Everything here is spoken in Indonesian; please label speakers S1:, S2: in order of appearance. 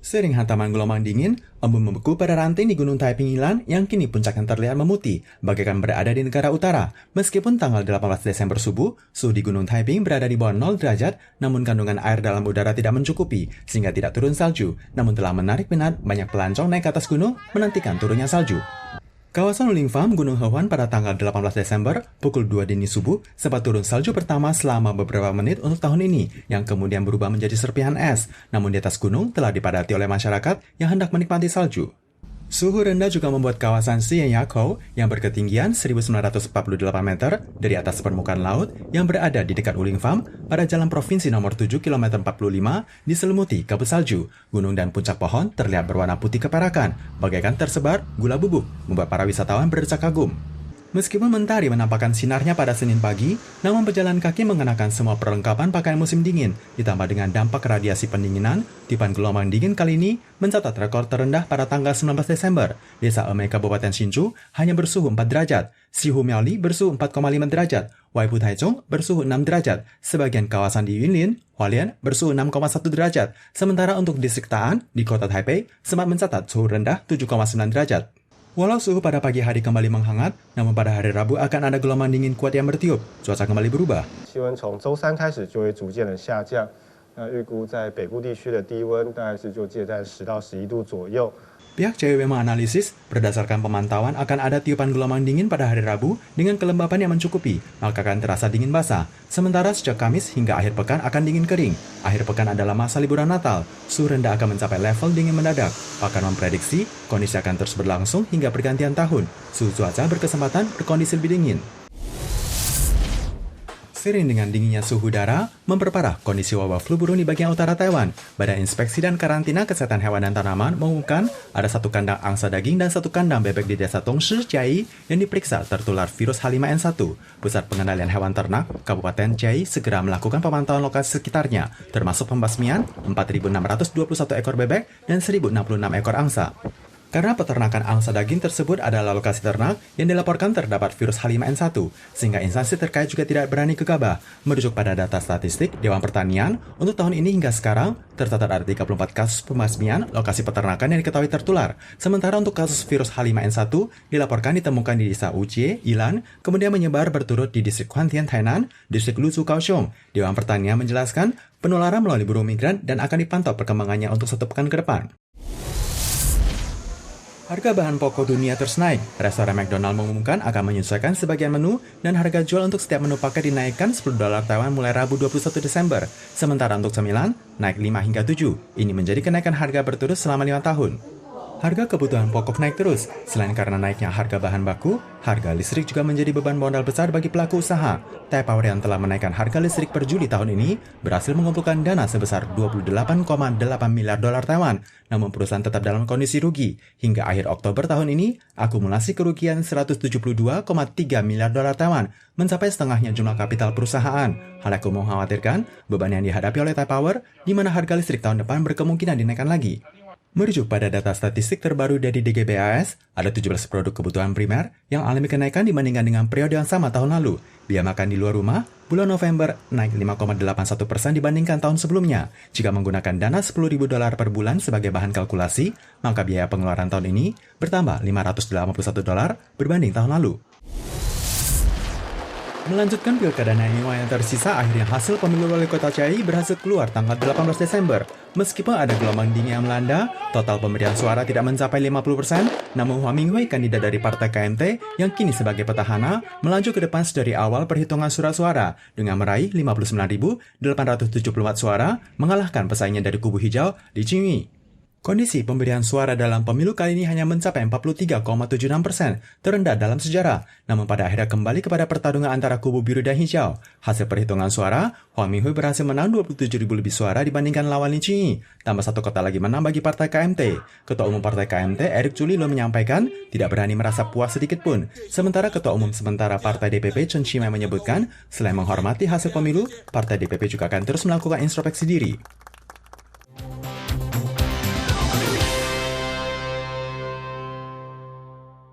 S1: Sering hantaman gelombang dingin, embun membeku pada ranting di Gunung Taiping Ilan yang kini puncaknya terlihat memutih, bagaikan berada di negara utara. Meskipun tanggal 18 Desember subuh, suhu di Gunung Taiping berada di bawah 0 derajat, namun kandungan air dalam udara tidak mencukupi, sehingga tidak turun salju, namun telah menarik minat banyak pelancong naik ke atas gunung menantikan turunnya salju. Kawasan Wuling Farm, Gunung Hewan pada tanggal 18 Desember, pukul 2 dini subuh, sempat turun salju pertama selama beberapa menit untuk tahun ini, yang kemudian berubah menjadi serpihan es. Namun di atas gunung telah dipadati oleh masyarakat yang hendak menikmati salju. Suhu rendah juga membuat kawasan Sieyako yang berketinggian 1948 meter dari atas permukaan laut yang berada di dekat Wuling Farm pada Jalan Provinsi nomor 7 km 45 diselimuti kabut salju. Gunung dan puncak pohon terlihat berwarna putih keperakan, bagaikan tersebar gula bubuk, membuat para wisatawan berdecak kagum. Meskipun mentari menampakkan sinarnya pada Senin pagi, namun pejalan kaki mengenakan semua perlengkapan pakaian musim dingin, ditambah dengan dampak radiasi pendinginan, tiupan gelombang dingin kali ini mencatat rekor terendah pada tanggal 19 Desember. Desa Emei Kabupaten Hsinchu hanya bersuhu 4 derajat, Sihu Miaoli bersuhu 4,5 derajat, Waipu Taichung bersuhu 6 derajat, sebagian kawasan di Yunlin, Hualien bersuhu 6,1 derajat, sementara untuk distrik Ta'an di kota Taipei sempat mencatat suhu rendah 7,9 derajat. Walau suhu pada pagi hari kembali menghangat, namun pada hari Rabu akan ada gelombang dingin kuat yang bertiup, cuaca kembali berubah.
S2: 气温从周三开始就会逐渐的下降，预估在北部地区的低温大概是就介在10到11度左右。
S1: Pihak CWB menganalisis, berdasarkan pemantauan akan ada tiupan gelombang dingin pada hari Rabu dengan kelembapan yang mencukupi, maka akan terasa dingin basah. Sementara sejak Kamis hingga akhir pekan akan dingin kering. Akhir pekan adalah masa liburan Natal, suhu rendah akan mencapai level dingin mendadak. Pakar memprediksi, kondisi akan terus berlangsung hingga pergantian tahun. Suhu cuaca berkesempatan berkondisi lebih dingin. Seiring dengan dinginnya suhu udara, memperparah kondisi wabah flu burung di bagian utara Taiwan. Badan Inspeksi dan Karantina Kesehatan Hewan dan Tanaman mengumumkan ada satu kandang angsa daging dan satu kandang bebek di desa Tongshi, Chiayi yang diperiksa tertular virus H5N1. Pusat Pengendalian Hewan Ternak, Kabupaten Chiayi segera melakukan pemantauan lokasi sekitarnya, termasuk pembasmian 4.621 ekor bebek dan 1.066 ekor angsa. Karena peternakan angsa daging tersebut adalah lokasi ternak yang dilaporkan terdapat virus H5N1, sehingga instansi terkait juga tidak berani gegabah. Merujuk pada data statistik Dewan Pertanian, untuk tahun ini hingga sekarang, tercatat ada 34 kasus pembasmian lokasi peternakan yang diketahui tertular. Sementara untuk kasus virus H5N1 dilaporkan ditemukan di desa Wujie, Ilan, kemudian menyebar berturut di distrik Huantian, Tainan, distrik Luzhu, Kaohsiung. Dewan Pertanian menjelaskan penularan melalui burung migran dan akan dipantau perkembangannya untuk 1 pekan ke depan. Harga bahan pokok dunia terus naik. Restoran McDonald mengumumkan akan menyesuaikan sebagian menu dan harga jual untuk setiap menu paket dinaikkan $10 Taiwan mulai Rabu 21 Desember. Sementara untuk cemilan, naik 5 hingga 7. Ini menjadi kenaikan harga berturut selama 5 tahun. Harga kebutuhan pokok naik terus. Selain karena naiknya harga bahan baku, harga listrik juga menjadi beban modal besar bagi pelaku usaha. Taipower yang telah menaikkan harga listrik per Juli tahun ini berhasil mengumpulkan dana sebesar 28,8 miliar dolar Taiwan. Namun perusahaan tetap dalam kondisi rugi. Hingga akhir Oktober tahun ini, akumulasi kerugian 172,3 miliar dolar Taiwan, mencapai setengahnya jumlah kapital perusahaan. Hal yang mengkhawatirkan beban yang dihadapi oleh Taipower, di mana harga listrik tahun depan berkemungkinan dinaikkan lagi. Merujuk pada data statistik terbaru dari DGBAS, ada 17 produk kebutuhan primer yang alami kenaikan dibandingkan dengan periode yang sama tahun lalu. Biaya makan di luar rumah, bulan November naik 5,81% dibandingkan tahun sebelumnya. Jika menggunakan dana $10.000 per bulan sebagai bahan kalkulasi, maka biaya pengeluaran tahun ini bertambah $581 berbanding tahun lalu. Melanjutkan pilkada Naniwa yang tersisa, akhirnya hasil pemilu wali kota Chiayi berhasil keluar tanggal 18 Desember. Meskipun ada gelombang dingin yang melanda, total pemberian suara tidak mencapai 50%, namun Hua Minghui, kandidat dari partai KMT yang kini sebagai petahana, melaju ke depan sedari awal perhitungan surat suara dengan meraih 59.874 suara, mengalahkan pesaingnya dari kubu hijau, Li Qingyu. Kondisi pemberian suara dalam pemilu kali ini hanya mencapai 43,76%, terendah dalam sejarah. Namun pada akhirnya kembali kepada pertarungan antara kubu biru dan hijau. Hasil perhitungan suara, Hua Minghui berhasil menang 27.000 lebih suara dibandingkan lawan Li Qingyu. Tambah 1 kota lagi menang bagi partai KMT. Ketua Umum Partai KMT, Eric Zulilo menyampaikan tidak berani merasa puas sedikit pun. Sementara Ketua Umum sementara Partai DPP, Chen Shimai menyebutkan, selain menghormati hasil pemilu, Partai DPP juga akan terus melakukan introspeksi diri.